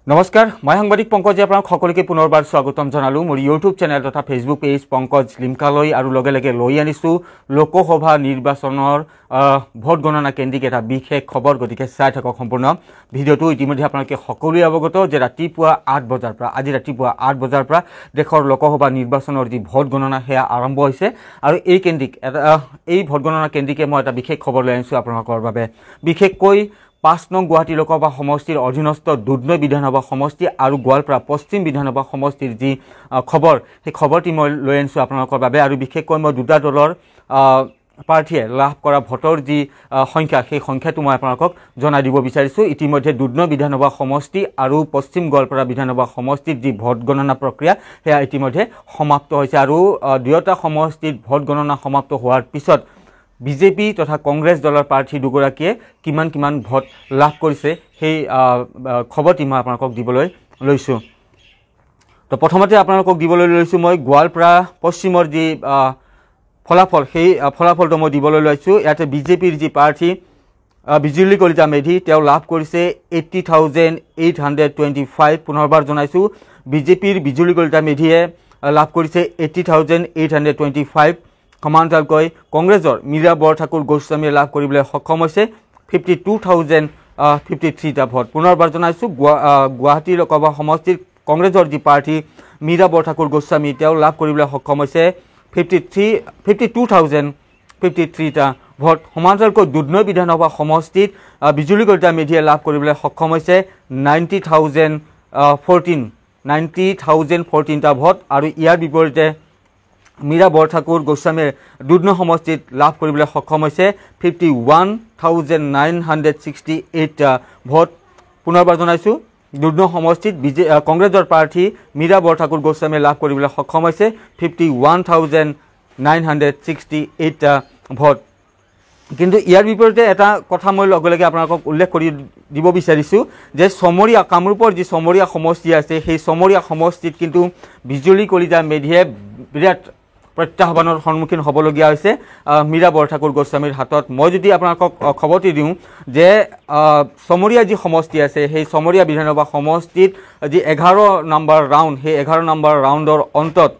নমস্কাৰ মই সাংবাদিক পংকজে আপোনাক সকলোকে পুনৰবাৰ স্বাগতম জনালো মোৰ ইউটিউব চেনেল তথা ফেসবুক পেজ পংকজ লিমকালৈ আৰু লগে লগে লৈ আনিছো লোকসভা নিৰ্বাচনৰ ভোট গণনা কেন্দ্ৰিক এটা বিশেষ খবৰ গতিকে চাই থাকক সম্পূৰ্ণ ভিডিঅটো ইতিমধ্যে আপোনালোকে সকলোৱে অৱগত যে ৰাতিপুৱা 8 বজাৰ পৰা আজি ৰাতিপুৱা 8 বজাৰ পৰা দেশৰ লোকসভা নিৰ্বাচনৰ যি ভোট গণনা হেয়া আৰম্ভ হৈছে আৰু এই ভোট গণনা কেন্দ্ৰিকে মই এটা বিশেষ খবৰ লৈ আনিছো আপোনালোকৰ বাবে বিশেষকৈ 5 নং গুৱাহাটী লোকসভা সমষ্টিৰ অধীনস্থ দুধনৈ বিধানসভা সমষ্টি আৰু গোৱালপাৰা পশ্চিম বিধানসভা সমষ্টিৰ যি খবৰ সেই খবৰটি মই লৈ আনিছো আপোনালোকৰ বাবে আৰু বিশেষকৈ মই দুটা দলৰ প্ৰাৰ্থীয়ে লাভ কৰা ভোটৰ যি সংখ্যা সেই সংখ্যাটো মই আপোনালোকক জনাই দিব বিচাৰিছো ইতিমধ্যে দুধনৈ বিধানসভা সমষ্টি আৰু পশ্চিম গোৱালপাৰা বিধানসভা সমষ্টিৰ যি ভোট গণনা প্ৰক্ৰিয়া হেয়া ইতিমধ্যে সমাপ্ত হৈছে আৰু দুয়োটা সমষ্টিত ভোট গণনা সমাপ্ত হোৱাৰ পিছত বিজেপি তথা কংগ্ৰেছ দলৰ প্ৰাৰ্থী দুগৰাকীয়ে কিমান ভোট লাভ কৰিছে সেই খবৰটি মই আপোনালোকক দিবলৈ লৈছো তো প্ৰথমতে আপোনালোকক দিবলৈ লৈছো মই গোৱালপাৰা পশ্চিমৰ যি ফলাফল সেই ফলাফলটো মই দিবলৈ লৈছো ইয়াতে বিজেপিৰ যি প্ৰাৰ্থী বিজুলী কলিতা মেধি তেওঁ লাভ কৰিছে 80,825 পুনৰবাৰ জনাইছো বিজেপিৰ বিজুলী কলিতা মেধিয়ে লাভ কৰিছে 80,825 সমান্তৰালকৈ কংগ্ৰেছৰ মীৰা বৰঠাকুৰ গোস্বামীয়ে লাভ কৰিবলৈ সক্ষম হৈছে 52,053 টা ভোট পুনৰবাৰ জনাইছো গুৱাহাটী লোকসভা সমষ্টিৰ কংগ্ৰেছৰ যি প্ৰাৰ্থী মীৰা বৰঠাকুৰ গোস্বামী তেওঁ লাভ কৰিবলৈ সক্ষম হৈছে 52,053 টা ভোট সমান্তৰালকৈ দুধনৈ বিধানসভা সমষ্টিত বিজুলী কলিতা মেধিয়ে লাভ কৰিবলৈ সক্ষম হৈছে 90,014 টা ভোট আৰু ইয়াৰ বিপৰীতে মীৰা বৰঠাকুৰ গোস্বামীয়ে দুধনৈ সমষ্টিত লাভ কৰিবলৈ সক্ষম হৈছে 51,968 টা ভোট পুনৰবাৰ জনাইছো দুধনৈ সমষ্টিত কংগ্ৰেছৰ প্ৰাৰ্থী মীৰা বৰঠাকুৰ গোস্বামীয়ে লাভ কৰিবলৈ সক্ষম হৈছে 51,968 টা ভোট কিন্তু ইয়াৰ বিপৰীতে এটা কথা মই লগে আপোনালোকক উল্লেখ কৰি দিব বিচাৰিছো যে সমৰীয়া কামৰূপৰ যি সমৰীয়া সমষ্টি আছে সেই সমৰীয়া সমষ্টিত কিন্তু বিজুলী কলিতা মেধিয়ে বিৰাট প্ৰত্যাহ্বানৰ সন্মুখীন হ'বলগীয়া হৈছে মীৰা বৰঠাকুৰ গোস্বামীৰ হাতত মই যদি আপোনালোকক খবৰটি দিওঁ যে সমৰীয়া যি সমষ্টি আছে সেই সমৰীয়া বিধানসভা সমষ্টিত যি 11 নম্বৰ ৰাউণ্ড সেই 11 নম্বৰ ৰাউণ্ডৰ অন্তত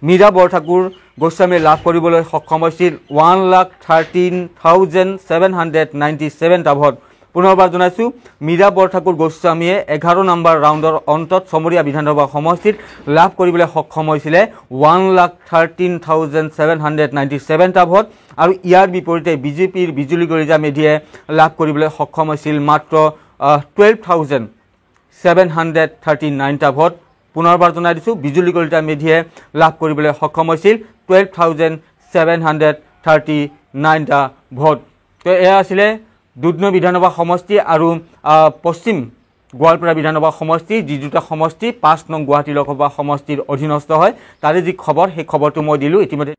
মীৰা বৰঠাকুৰ গোস্বামীয়ে লাভ কৰিবলৈ সক্ষম হৈছিল 1,13,797 টা ভোট পুনৰবাৰ জনাইছো মীৰা বৰঠাকুৰ গোস্বামীয়ে 11 নম্বৰ ৰাউণ্ডৰ অন্তত সমৰীয়া বিধানসভা সমষ্টিত লাভ কৰিবলৈ সক্ষম হৈছিল 1,13,797 টা ভোট আৰু ইয়াৰ বিপৰীতে বিজেপিৰ বিজুলী কলিতা মেধিয়ে লাভ কৰিবলৈ সক্ষম হৈছিল মাত্ৰ 12,739 টা ভোট পুনৰবাৰ জনাই দিছো বিজুলী কলিতা মেধিয়ে লাভ কৰিবলৈ সক্ষম হৈছিল 12,739 টা ভোট তো এয়া আছিল দুধনৈ বিধানসভা সমষ্টি আৰু পশ্চিম গোৱালপাৰা বিধানসভা সমষ্টি যি দুটা সমষ্টি 5 নং গুৱাহাটী লোকসভা সমষ্টিৰ অধীনস্থ হয় তাৰে যি খবৰ সেই খবৰটো মই দিলো ইতিমধ্যে